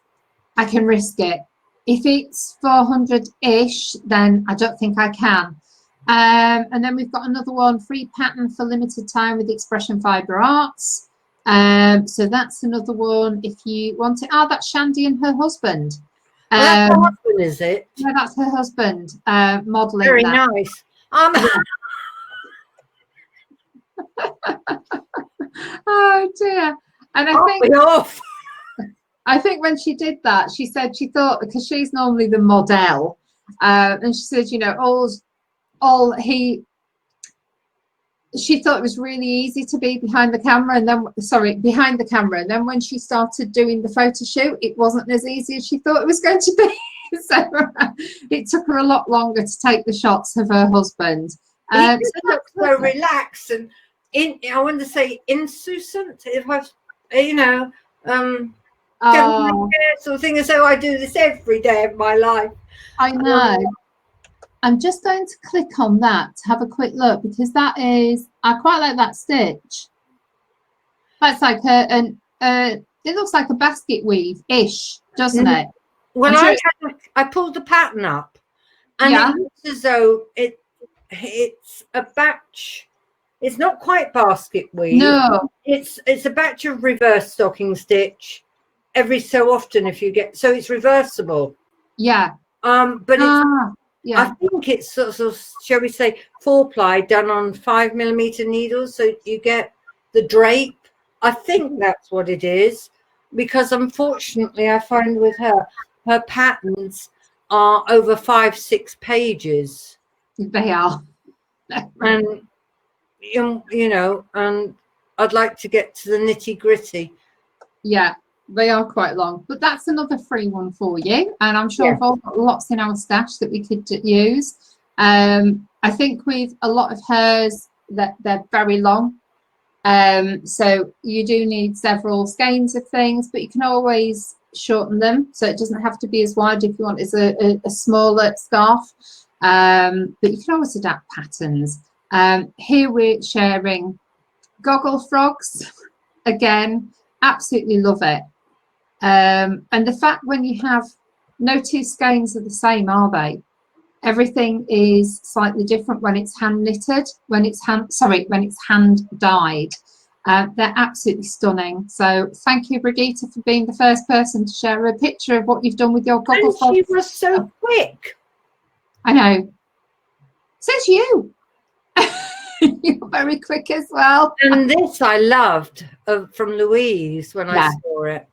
I can risk it. If it's 400-ish, then I don't think I can. And then we've got another one, free pattern for limited time with Expression Fibre Arts. So that's another one if you want it. Oh, that's Shandy and her husband. That's her husband, is it? Yeah, that's her husband modelling. Very nice. Oh dear. And I think when she did that, she said she thought, because she's normally the model, and she said, you know, she thought it was really easy to be behind the camera, and then and then when she started doing the photo shoot, it wasn't as easy as she thought it was going to be. So it took her a lot longer to take the shots of her husband. He looks so relaxed and I want to say insouciant. If sort of thing as though I do this every day of my life. I know. I'm just going to click on that to have a quick look, because that is, I quite like that stitch. That's like it looks like a basket weave-ish, doesn't it? Well, Sure I pulled the pattern up, and yeah. it looks as though it's a batch. It's not quite basket weave. No. It's a batch of reverse stocking stitch every so often if you get, so it's reversible. Yeah. But it's yeah. I think it's sort of, shall we say, 4-ply done on 5mm needles, so you get the drape. I think that's what it is, because unfortunately I find with her patterns are over 5-6 pages. They are. And you know, and I'd like to get to the nitty gritty. Yeah, they are quite long, but that's another free one for you. And I'm sure we've all got lots in our stash that we could use. I think with a lot of hers that they're very long. So you do need several skeins of things, but you can always shorten them. So it doesn't have to be as wide if you want as a smaller scarf. But you can always adapt patterns. Here we're sharing Gogglefrogs. Again, absolutely love it. And the fact when you have no two skeins are the same, are they? Everything is slightly different when it's hand knitted, when it's hand dyed. They're absolutely stunning. So thank you, Brigitte, for being the first person to share a picture of what you've done with your Gogglefrogs. And she was so quick. I know. Says you. You're very quick as well. And this I loved from Louise when I saw it.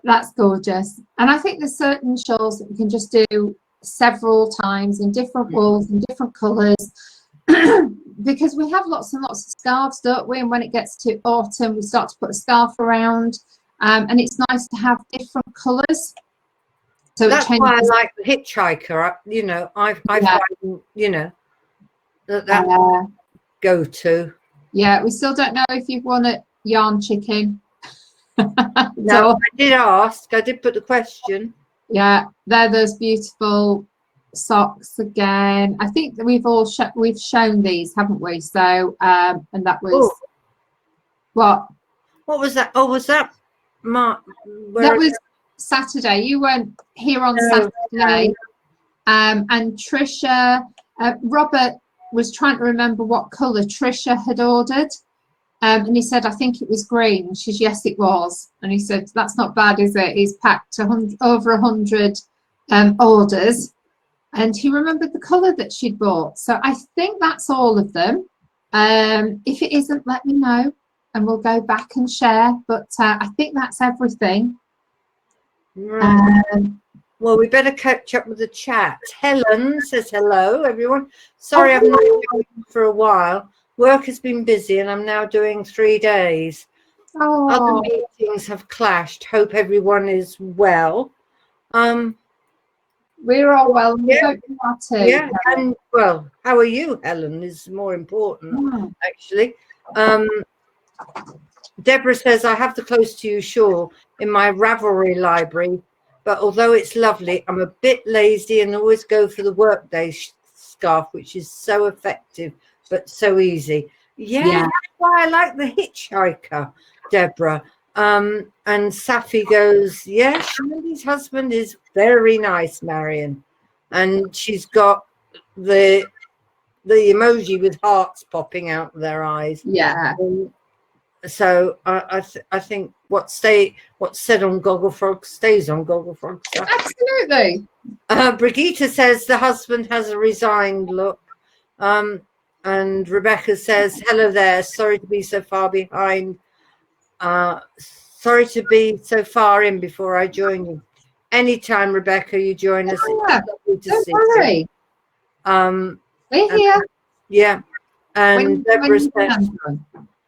That's gorgeous. And I think there's certain shawls that we can just do several times in different wools and different colours, because we have lots and lots of scarves, don't we? And when it gets to autumn, we start to put a scarf around, and it's nice to have different colours. So that's why I like the hitchhiker. You know, I find, you know, that go to. Yeah, we still don't know if you've won a yarn chicken. No, I did ask. I did put the question. Yeah, they're those beautiful socks again. I think that we've shown these, haven't we? So and that was what was that? Oh, was that that was Saturday. You weren't here on Saturday. And Trisha, Robert was trying to remember what colour Trisha had ordered. And he said, I think it was green. She said, yes, it was. And he said, that's not bad, is it? He's packed over 100 orders. And he remembered the colour that she'd bought. So I think that's all of them. If it isn't, let me know. And we'll go back and share. But I think that's everything. Well, we better catch up with the chat. Helen says hello, everyone. Sorry, I've not joined for a while. Work has been busy and I'm now doing 3 days. Other meetings have clashed. Hope everyone is well. We're all well. We hope you are too. Yeah, and well, how are you, Helen, is more important, actually. Deborah says, I have the Close to You shawl in my Ravelry library, but although it's lovely, I'm a bit lazy and always go for the workday scarf, which is so effective but so easy. Yeah, that's why I like the hitchhiker, Deborah. And Safi goes, yeah, Shirley's husband is very nice, Marion. And she's got the emoji with hearts popping out of their eyes. Yeah. So I think what's said on Gogglefrogs stays on Gogglefrogs. Absolutely. Brigitte says the husband has a resigned look. And Rebecca says, hello there. Sorry to be so far behind. Sorry to be so far in before I join you. Anytime, Rebecca, you join us. It's lovely to see you. We're here. Yeah. And Deborah says,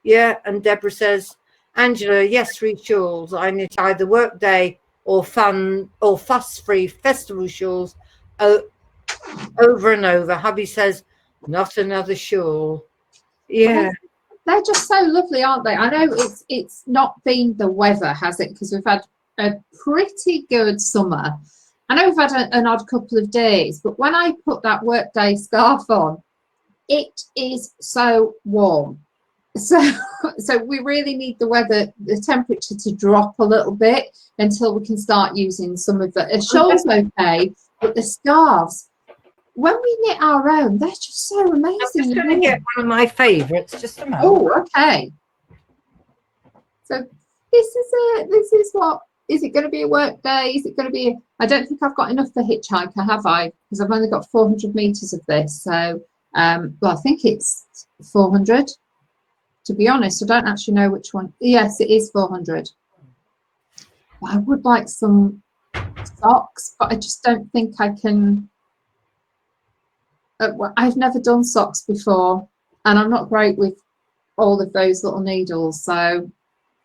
and Deborah says, Angela, yes, 3 shawls. I knit either workday or fuss-free festival shawls over and over. Hubby says, not another shawl. Yeah. They're just so lovely, aren't they? I know it's not been the weather, has it? Because we've had a pretty good summer. I know we've had an odd couple of days, but when I put that workday scarf on, it is so warm. So we really need the temperature to drop a little bit until we can start using some of the shawls. Okay, but the scarves, when we knit our own, they're just so amazing. I'm just going to get one of my favourites. Just a moment. Oh, okay. So this is it. This is what. Is it going to be a work day? Is it going to be? I don't think I've got enough for hitchhiker, have I? Because I've only got 400 meters of this. So, well, I think it's 400. To be honest, I don't actually know which one. Yes, it is 400. I would like some socks, but I just don't think I can. I've never done socks before, and I'm not great with all of those little needles. So.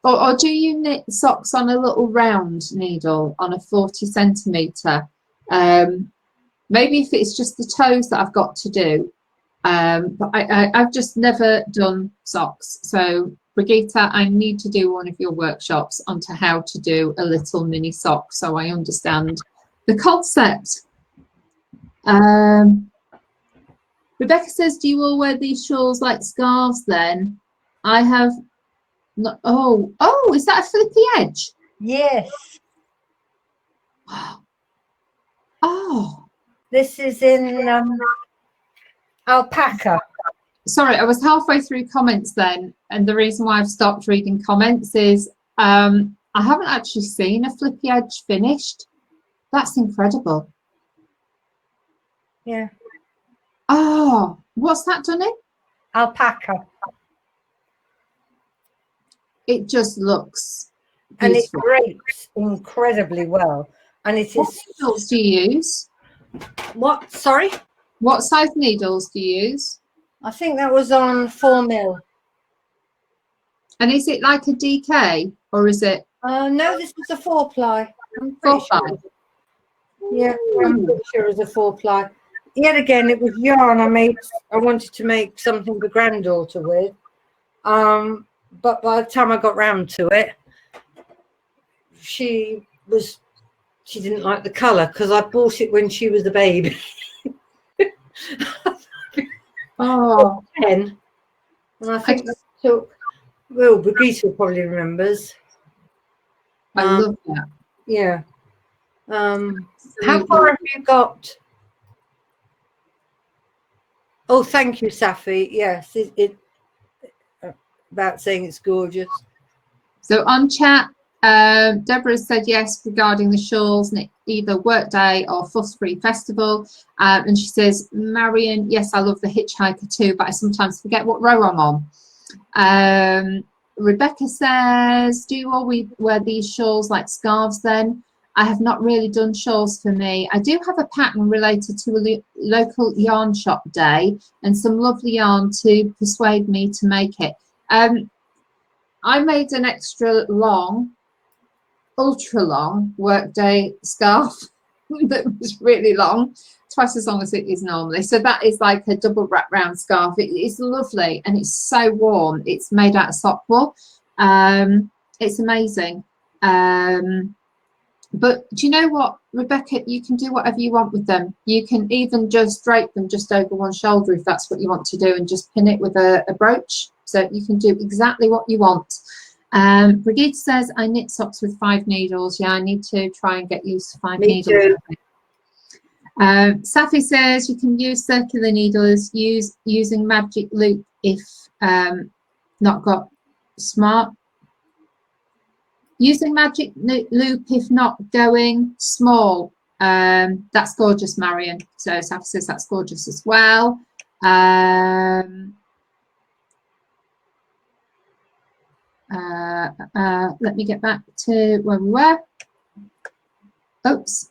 Or do you knit socks on a little round needle on a 40 centimetre? Maybe if it's just the toes that I've got to do. But I've just never done socks. So, Brigitte, I need to do one of your workshops onto how to do a little mini sock so I understand the concept. Rebecca says, do you all wear these shawls like scarves then? I have... No, oh, is that a flippy edge? Yes. Oh. This is in alpaca. Sorry, I was halfway through comments then, and the reason why I've stopped reading comments is I haven't actually seen a flippy edge finished. That's incredible. Yeah. Oh, what's that done in? Alpaca. It just looks beautiful. And it drapes incredibly well. And it What is. needles do you use? What? Sorry? What size needles do you use? I think that was on 4mm. And is it like a DK or is it? No, this was a 4-ply. I'm Four pretty ply. sure. Yeah, I'm pretty sure it was a 4-ply. Yet again, it was yarn I wanted to make something for granddaughter with. But by the time I got round to it, she didn't like the colour because I bought it when she was a baby. Oh, 10. And I think that took, well, Brigitte probably remembers. I love that. Yeah. How far have you got? Oh, thank you, Safi. Yes, it about saying it's gorgeous. So on chat, Deborah said yes regarding the shawls, either Workday or Fuss Free Festival. And she says, Marion, yes, I love the hitchhiker too, but I sometimes forget what row I'm on. Rebecca says, do you all wear these shawls like scarves then? I have not really done shawls for me. I do have a pattern related to a local yarn shop day and some lovely yarn to persuade me to make it. I made an extra long, ultra long workday scarf that was really long, twice as long as it is normally. So that is like a double wrap round scarf. It is lovely and it's so warm. It's made out of sock wool. It's amazing. But do you know what, Rebecca, you can do whatever you want with them. You can even just drape them just over one shoulder if that's what you want to do and just pin it with a brooch. So you can do exactly what you want. Brigitte says, I knit socks with 5 needles. Yeah, I need to try and get used to 5 needles. Too. Safi says you can use circular needles using magic loop if not got smart. Using magic loop if not going small. That's gorgeous, Marion. So Safi says that's gorgeous as well. Let me get back to where we were. Oops.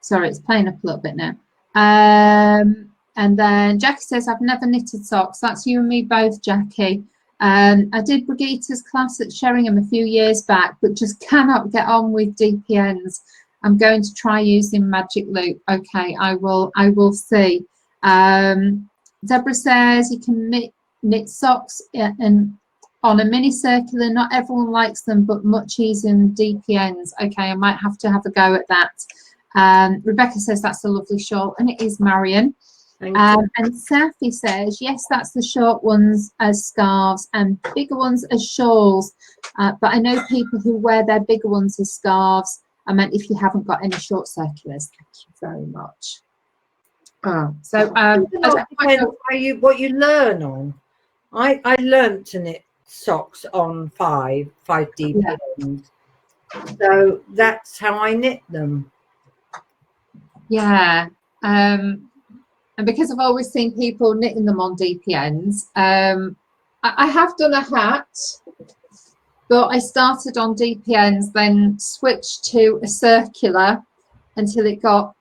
Sorry, it's playing up a little bit now. And then Jackie says, I've never knitted socks. That's you and me both, Jackie. I did Brigitte's class at Sheringham a few years back, but just cannot get on with DPNs. I'm going to try using Magic Loop. Okay, I will see. Deborah says you can knit socks and on a mini circular. Not everyone likes them, but much easier than DPNs. Okay, I might have to have a go at that. Rebecca says that's a lovely shawl, and it is, Marion. And Safi says, yes, that's the short ones as scarves and bigger ones as shawls. But I know people who wear their bigger ones as scarves. I meant if you haven't got any short circulars. Thank you very much. Oh, so what you learn on. I learned to knit socks on 5 DPNs. So that's how I knit them. Yeah. And because I've always seen people knitting them on DPNs, I have done a hat, but I started on DPNs, then switched to a circular until it got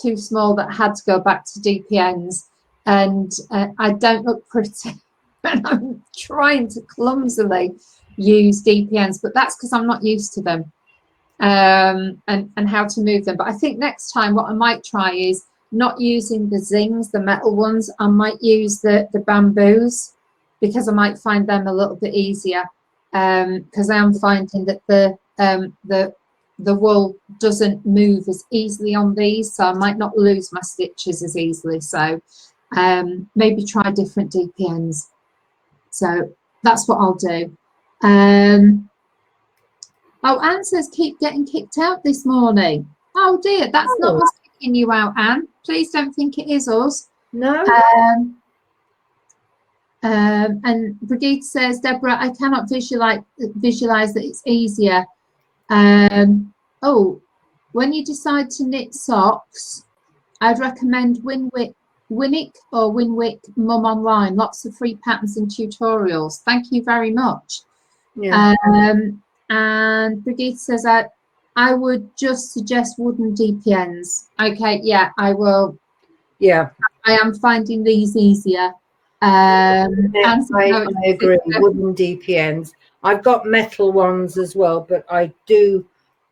too small that I had to go back to DPNs. And I don't look pretty when I'm trying to clumsily use DPNs, but that's because I'm not used to them and how to move them. But I think next time what I might try is not using the zings, the metal ones. I might use the bamboos, because I might find them a little bit easier, because I am finding that the wool doesn't move as easily on these, so I might not lose my stitches as easily. So maybe try different DPNs. So that's what I'll do. Oh, Anne says keep getting kicked out this morning. Oh dear, that's not us kicking you out, Anne. Please don't think it is us. No. And Brigitte says, Deborah, I cannot visualize that it's easier. Oh, when you decide to knit socks, I'd recommend Winwick or Winwick Mum Online. Lots of free patterns and tutorials. Thank you very much. Yeah. And Brigitte says that I would just suggest wooden DPNs. Okay, yeah, I will. Yeah. I am finding these easier. I agree. Wooden DPNs. I've got metal ones as well, but I do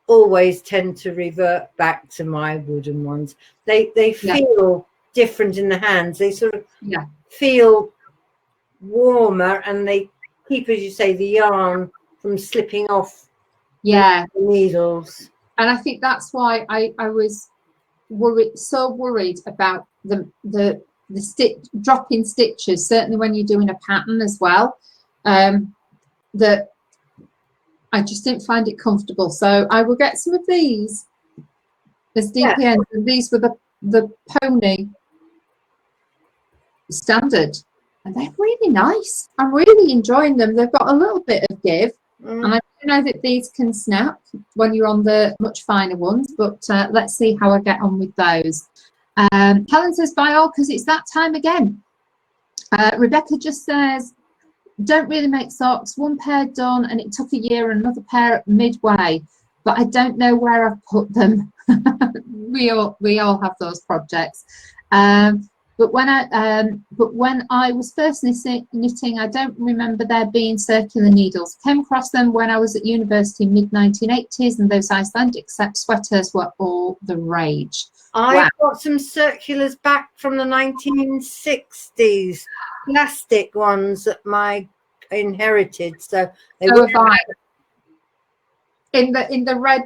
always tend to revert back to my wooden ones. They feel different in the hands. They sort of feel warmer, and they keep, as you say, the yarn from slipping off the needles. And I think that's why I was worried about the dropping stitches, certainly when you're doing a pattern as well, that I just didn't find it comfortable. So I will get some of these as DPNs, and these were the pony standard, and they're really nice. I'm really enjoying them. They've got a little bit of give, and I do know that these can snap when you're on the much finer ones, but let's see how I get on with those. Helen says bye all, because it's that time again. Rebecca just says, don't really make socks. One pair done, and it took a year, and another pair midway, but I don't know where I've put them. we all have those projects. But when I was first knitting, I don't remember there being circular needles. Came across them when I was at university in mid-1980s, and those Icelandic sweaters were all the rage. I got some circulars back from the 1960s, plastic ones that I inherited. So they were in the red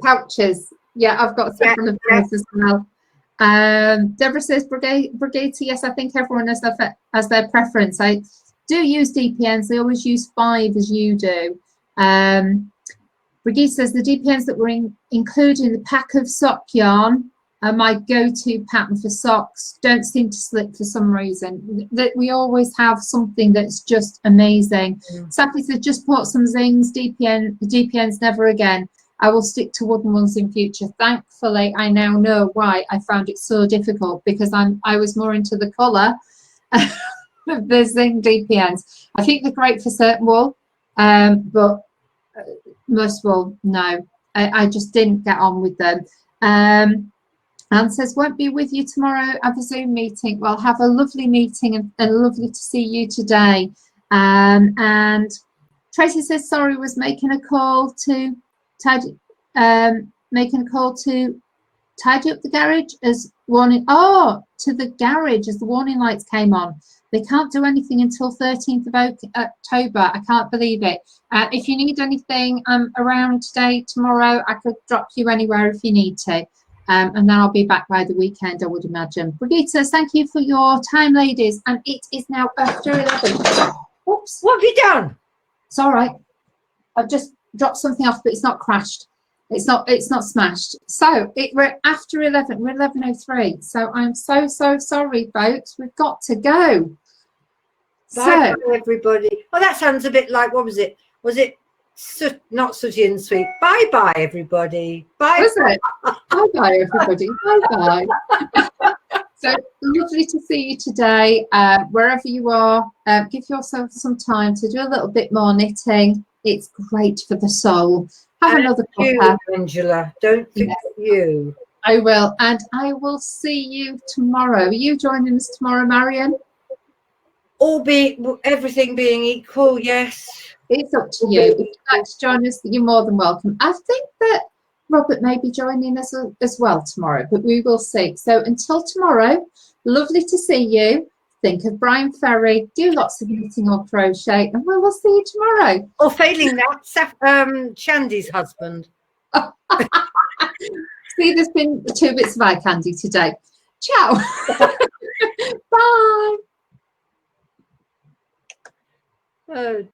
pouches. Yeah, I've got several of those as well. Deborah says, Brigitte, yes, I think everyone has their preference. I do use DPNs. They always use 5 as you do. Brigitte says the DPNs that were included in the pack of sock yarn are my go-to pattern for socks. Don't seem to slip for some reason. That we always have something that's just amazing. Safi says, just bought some zings. DPNs never again. I will stick to wooden ones in future. Thankfully, I now know why I found it so difficult, because I was more into the colour of the zing DPNs. I think they're great for certain wool, but most wool, no. I just didn't get on with them. Anne says, won't be with you tomorrow. Have a Zoom meeting. Well, have a lovely meeting, and lovely to see you today. And Tracy says, sorry, was making a call to tidy up the garage as warning. Oh, to the garage as the warning lights came on. They can't do anything until 13th of October. I can't believe it. If you need anything around today, tomorrow, I could drop you anywhere if you need to. And then I'll be back by the weekend, I would imagine. Brigitte, thank you for your time, ladies. And it is now after 11. Oops. What have you done? It's all right. I've just dropped something off, but it's not crashed. It's not smashed. So we're after 11. We're 11:03. So I'm so sorry, folks. We've got to go. Bye, everybody. Oh, that sounds a bit like, what was it? Was it not Sooty and Sweet? Bye bye, everybody. Bye. Was it? Bye bye, everybody. Bye bye. So lovely to see you today. Wherever you are, give yourself some time to do a little bit more knitting. It's great for the soul. Have another cuppa. Angela, don't forget you. I will, and I will see you tomorrow. Are you joining us tomorrow, Marion? Everything being equal, yes. It's up to you. If you'd like to join us, you're more than welcome. I think that Robert may be joining us as well tomorrow, but we will see. So until tomorrow, lovely to see you. Think of Brian Ferry, do lots of knitting or crochet, and we will see you tomorrow. Or failing that, Shandy's husband. See, there's been 2 bits of eye candy today. Ciao. Bye. Oh.